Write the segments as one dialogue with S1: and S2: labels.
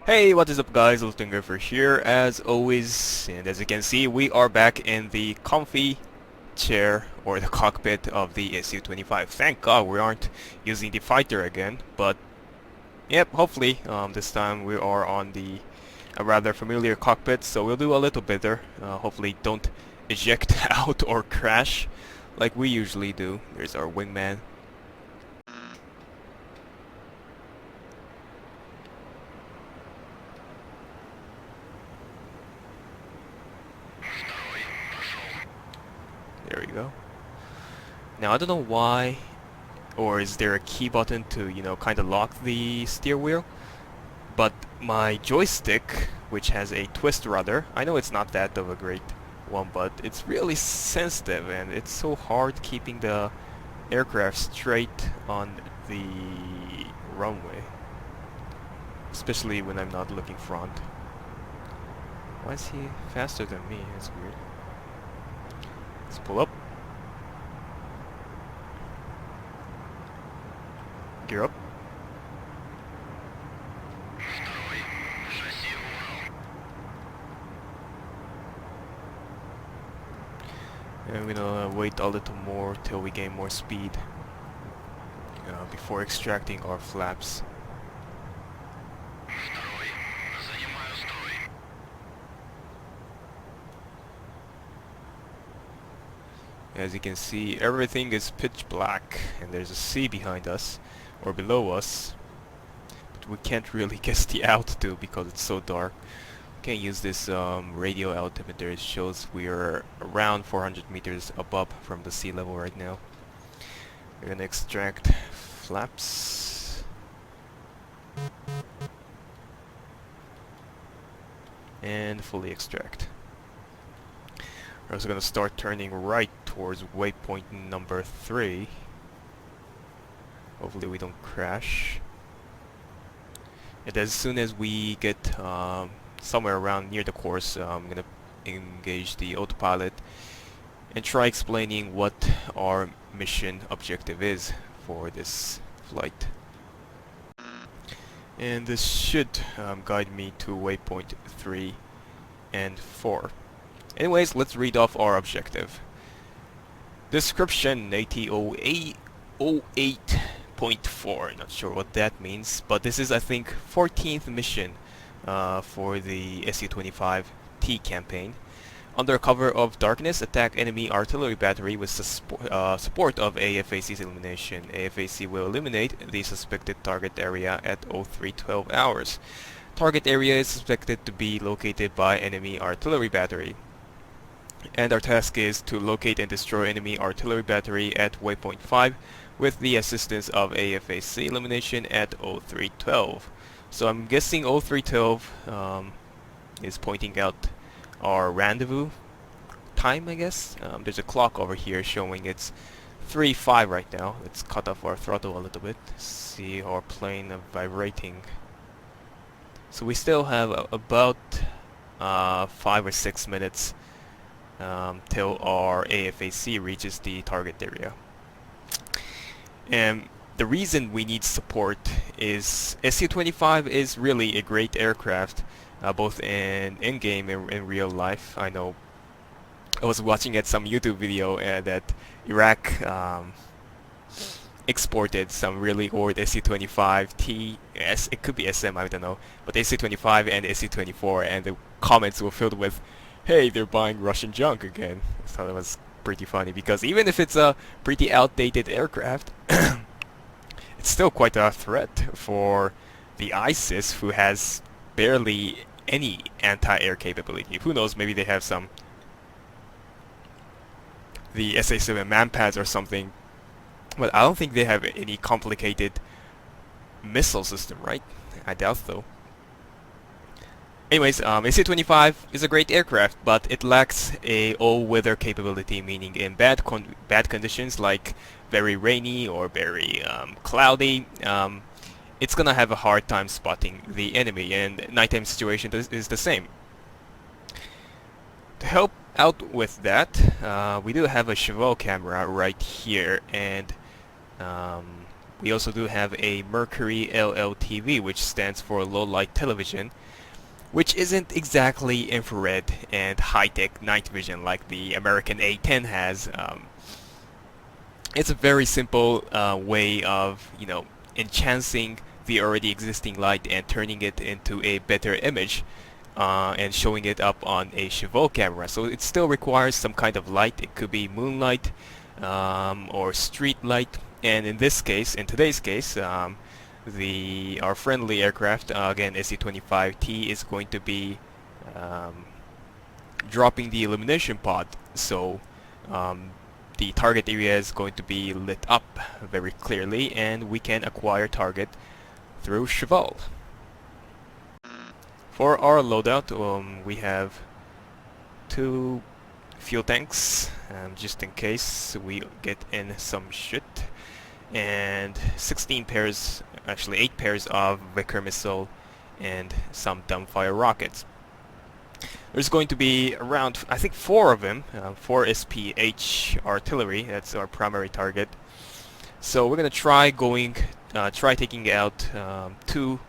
S1: Hey, what is up guys, LLTV here as always, and as you can see we are back in the comfy chair or the cockpit of the Su25. Thank God we aren't using the fighter again, but yep, hopefully this time we are on the a rather familiar cockpit, so we'll do a little better. Hopefully don't eject out or crash like we usually do. There's our wingman. There we go. Now I don't know why, or is there a key button to, you know, kind of lock the steer wheel, but my joystick, which has a twist rudder, I know it's not that of a great one, but it's really sensitive and it's so hard keeping the aircraft straight on the runway, especially when I'm not looking front. Why is he faster than me? That's weird. Let's pull up. Gear up. And we're gonna wait a little more till we gain more speed before extracting our flaps. As you can see, everything is pitch black and there's a sea behind us or below us, but we can't really guess the altitude because it's so dark. We can't use this radio altimeter. It shows we're around 400 meters above from the sea level right now. We're gonna extract flaps and fully extract. We're also gonna start turning right towards waypoint number 3. Hopefully we don't crash. And as soon as we get somewhere around near the course, I'm gonna engage the autopilot and try explaining what our mission objective is for this flight. And this should guide me to waypoint 3 and 4. Anyways, let's read off our objective. Description ATO08.4. Not sure what that means, but this is, I think, 14th mission for the Su25T campaign. Under cover of darkness, attack enemy artillery battery with support of AFAC's illumination. AFAC will illuminate the suspected target area at 0312 hours. Target area is suspected to be located by enemy artillery battery. And our task is to locate and destroy enemy artillery battery at waypoint 5 with the assistance of AFAC illumination at 0312. So I'm guessing 0312 is pointing out our rendezvous time, I guess. There's a clock over here showing it's 3:05 right now. Let's cut off our throttle a little bit. See our plane vibrating. So we still have about 5 or 6 minutes till our AFAC reaches the target area. And the reason we need support is Su-25 is really a great aircraft, both in game and in real life. I know I was watching at some YouTube video that Iraq exported some really old Su-25T, it could be SM, I don't know, but Su-25 and Su-24, and the comments were filled with, hey, they're buying Russian junk again. I thought it was pretty funny, because even if it's a pretty outdated aircraft, it's still quite a threat for the ISIS, who has barely any anti-air capability. Who knows, maybe they have some, the SA-7 manpads or something, but I don't think they have any complicated missile system, right? I doubt so. Anyways, AC-25 is a great aircraft, but it lacks a all-weather capability, meaning in bad conditions like very rainy or very cloudy, it's gonna have a hard time spotting the enemy, and nighttime situation is the same. To help out with that, we do have a Cheval camera right here, and we also do have a Mercury LLTV, which stands for low light television, which isn't exactly infrared and high-tech night vision like the American A10 has. It's a very simple way of, enhancing the already existing light and turning it into a better image and showing it up on a Cheval camera. So it still requires some kind of light. It could be moonlight or street light. And in today's case, our friendly aircraft, again SU-25T, is going to be dropping the illumination pod, so the target area is going to be lit up very clearly, and we can acquire target through Cheval. For our loadout, we have 2 fuel tanks, just in case we get in some shit, and 16 pairs, actually 8 pairs of Vickers missile and some dumbfire rockets. There's going to be around, I think, 4 of them, 4 SPH artillery. That's our primary target. So we're gonna try taking out 2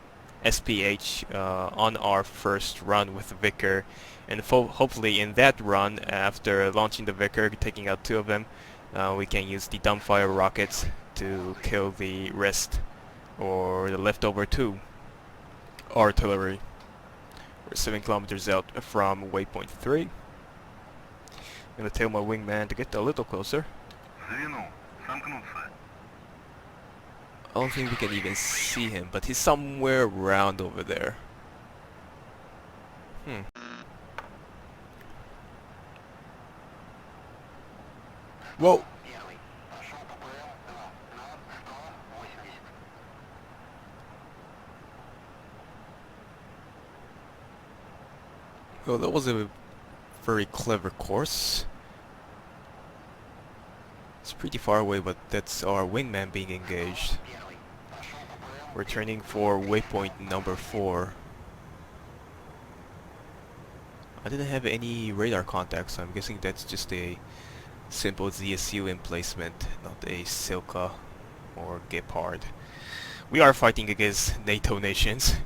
S1: SPH on our first run with the Vickers, and hopefully in that run, after launching the Vickers, taking out 2 of them, we can use the dumbfire rockets to kill the rest, or the leftover 2 artillery. We're 7 kilometers out from waypoint 3. I'm gonna tell my wingman to get a little closer. I don't think we can even see him, but he's somewhere around over there. Whoa! Well, that was a very clever course. It's pretty far away, but that's our wingman being engaged. We're turning for waypoint number 4. I didn't have any radar contacts, so I'm guessing that's just a simple ZSU emplacement, not a Silka or Gepard. We are fighting against NATO nations.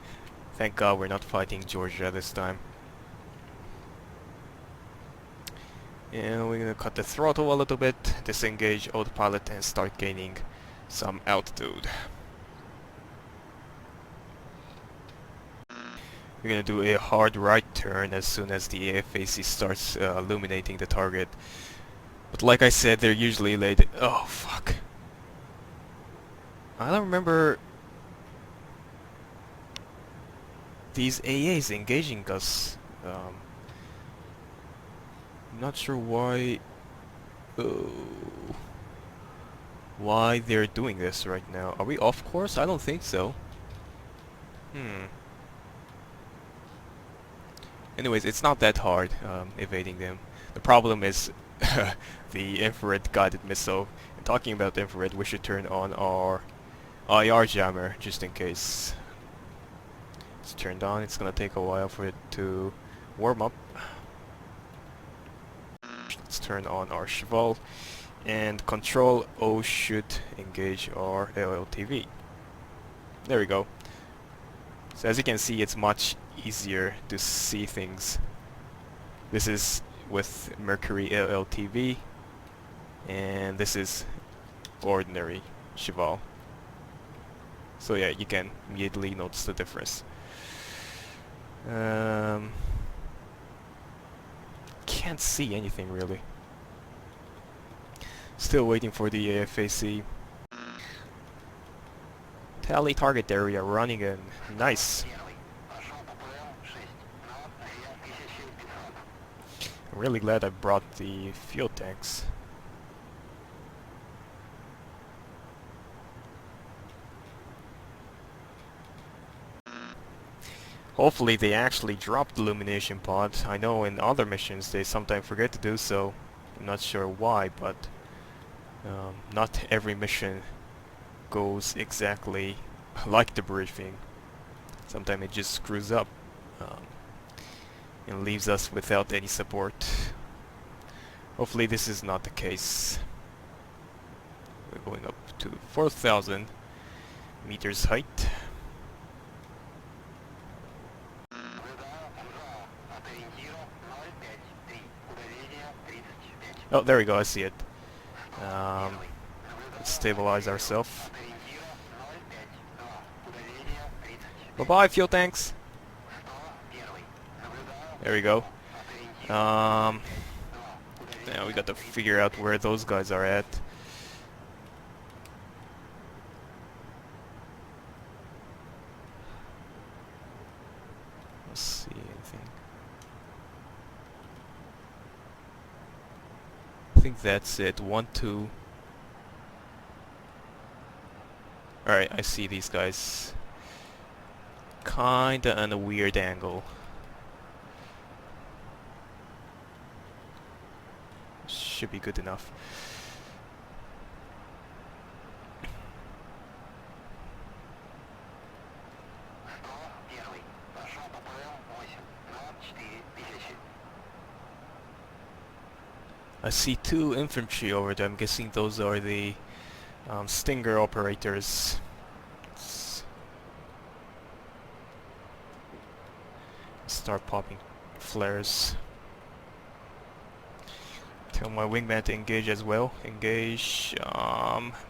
S1: Thank God we're not fighting Georgia this time. And we're gonna cut the throttle a little bit, disengage autopilot, and start gaining some altitude. We're gonna do a hard right turn as soon as the AFAC starts illuminating the target. But like I said, they're usually late. Oh fuck. I don't remember these AAs engaging us. I'm not sure why they're doing this right now. Are we off course? I don't think so. Anyways, it's not that hard evading them. The problem is the infrared guided missile. And talking about infrared, we should turn on our IR jammer just in case. It's turned on. It's gonna take a while for it to warm up. Let's turn on our Cheval, and Control O should engage our LLTV. There we go. So as you can see, it's much easier to see things. This is with Mercury LLTV, and this is ordinary Cheval. So yeah, you can immediately notice the difference. Can't see anything really. Still waiting for the AFAC. Tally target area running in. Nice. I'm really glad I brought the fuel tanks. Hopefully they actually dropped the illumination pod. I know in other missions they sometimes forget to do so. I'm not sure why, but not every mission goes exactly like the briefing. Sometimes it just screws up and leaves us without any support. Hopefully this is not the case. We're going up to 4,000 meters height. Oh, there we go, I see it. Let's stabilize ourselves. Bye-bye, fuel tanks! There we go. Now we got to figure out where those guys are at. Let's see anything. I think that's it. 1, 2. Alright, I see these guys. Kinda on a weird angle. Should be good enough. I see 2 infantry over there. I'm guessing those are the Stinger operators. Let's start popping flares. Tell my wingman to engage as well. Engage,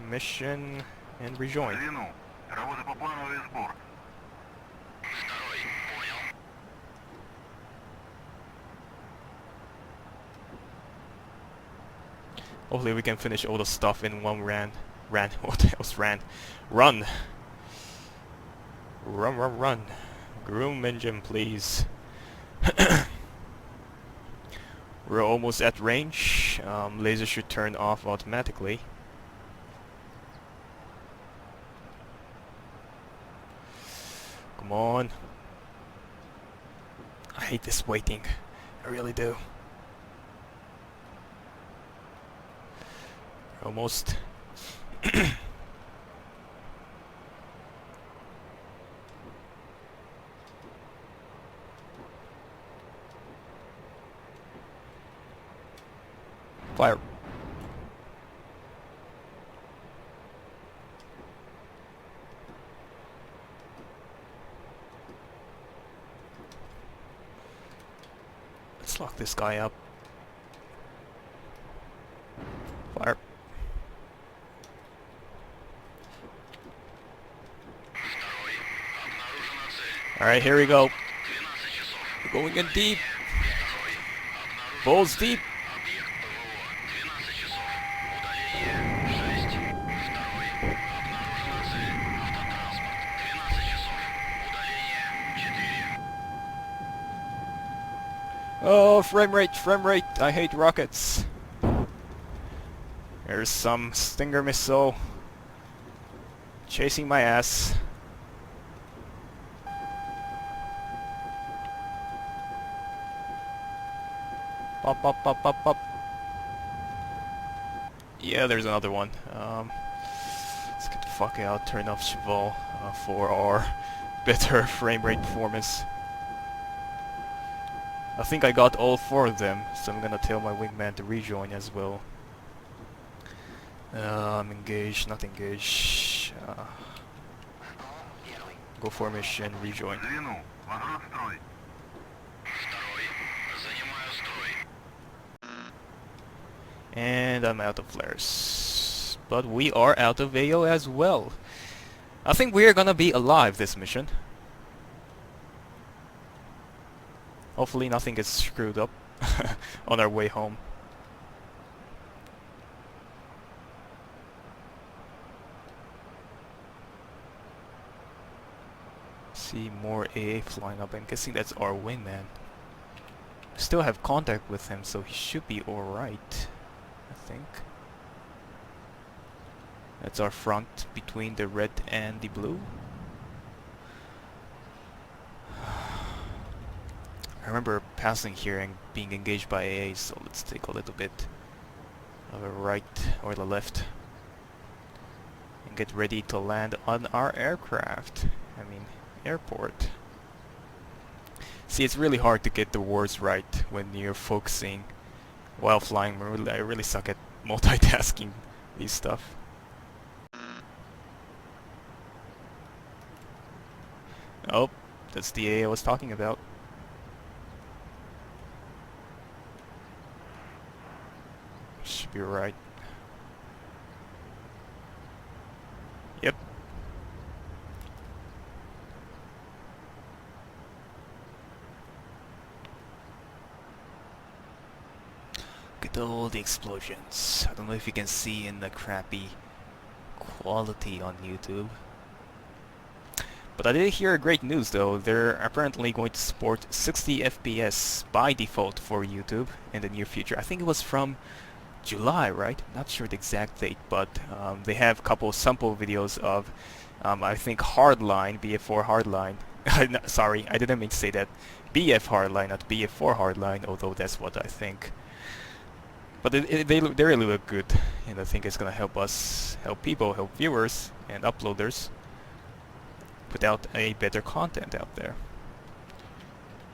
S1: mission, and rejoin. Hopefully we can finish all the stuff in one ran. What else ran? Run! Run. Groom engine, please. We're almost at range. Laser should turn off automatically. Come on. I hate this waiting. I really do. Almost. Fire. Let's lock this guy up. Fire. Alright, here we go. We're going in deep. Balls deep. Oh, frame rate, I hate rockets. There's some Stinger missile chasing my ass. Pop. Yeah, there's another one. Let's get the fuck out, turn off Cheval for our better frame rate performance. I think I got all 4 of them, so I'm gonna tell my wingman to rejoin as well. Engage, not engage. Go formation, rejoin. And I'm out of flares. But we are out of AO as well. I think we're gonna be alive this mission. Hopefully nothing gets screwed up on our way home. See more AA flying up. I'm guessing that's our wingman. Still have contact with him, so he should be alright, I think. That's our front between the red and the blue. remember passing here and being engaged by AA, so let's take a little bit of a right or the left and get ready to land on our airport. See, it's really hard to get the words right when you're focusing while flying. I really suck at multitasking these stuff. Oh, that's the AA I was talking about. Should be right. Yep. Look at all the explosions. I don't know if you can see in the crappy quality on YouTube. But I did hear great news though. They're apparently going to support 60 FPS by default for YouTube in the near future. I think it was from July, right? Not sure the exact date, but they have a couple sample videos of, I think, Hardline, BF4 Hardline. Sorry, I didn't mean to say that. BF Hardline, not BF4 Hardline, although that's what I think. But they really look good, and I think it's gonna help us, help people, help viewers and uploaders put out a better content out there.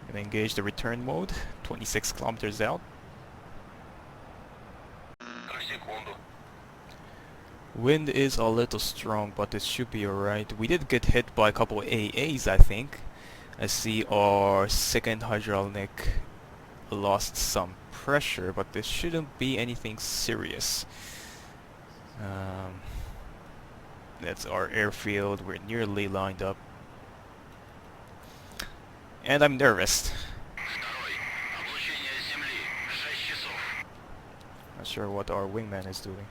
S1: And engage the return mode, 26 kilometers out. Wind is a little strong, but it should be alright. We did get hit by a couple of AAs, I think. I see our second hydraulic lost some pressure, but this shouldn't be anything serious. That's our airfield. We're nearly lined up. And I'm nervous. Not sure what our wingman is doing,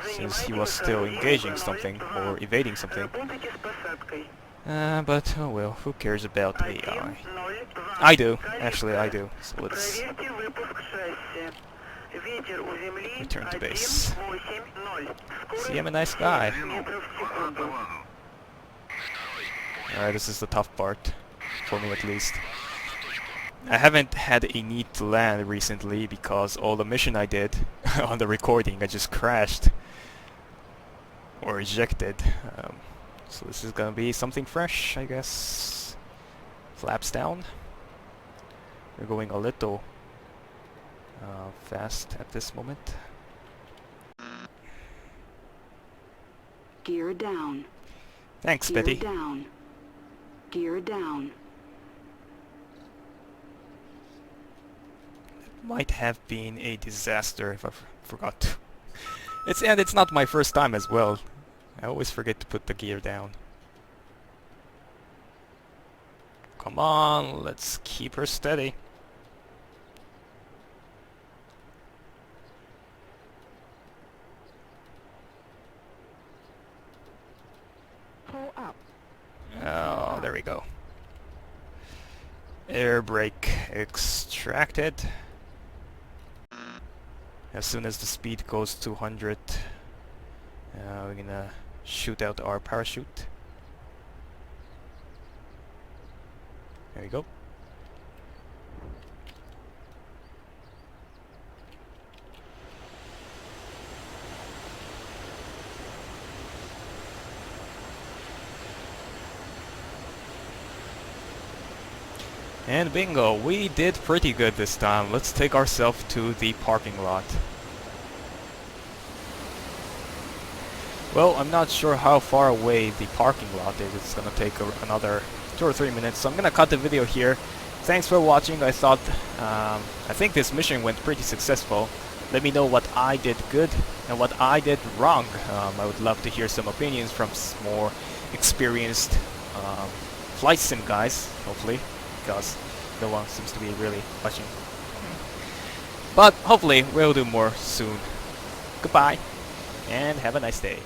S1: since he was still engaging something or evading something. But oh well, who cares about AI? I do, actually I do. So let's return to base. See, I'm a nice guy. Alright, this is the tough part, for me at least. I haven't had a need to land recently because all the mission I did on the recording I just crashed or ejected. So this is gonna be something fresh, I guess. Flaps down. We're going a little fast at this moment.
S2: Gear down.
S1: Thanks,
S2: Gear
S1: Betty.
S2: Down. Gear down.
S1: Might have been a disaster if I forgot to. It's not my first time as well. I always forget to put the gear down. Come on, let's keep her steady.
S2: Pull up.
S1: Oh, there we go. Air brake extracted. As soon as the speed goes 200, we're gonna shoot out our parachute. There we go. And bingo, we did pretty good this time. Let's take ourselves to the parking lot. Well, I'm not sure how far away the parking lot is. It's gonna take another 2 or 3 minutes, so I'm gonna cut the video here. Thanks for watching. I think this mission went pretty successful. Let me know what I did good and what I did wrong. I would love to hear some opinions from more experienced flight sim guys, hopefully, because no one seems to be really watching. But hopefully we'll do more soon. Goodbye, and have a nice day.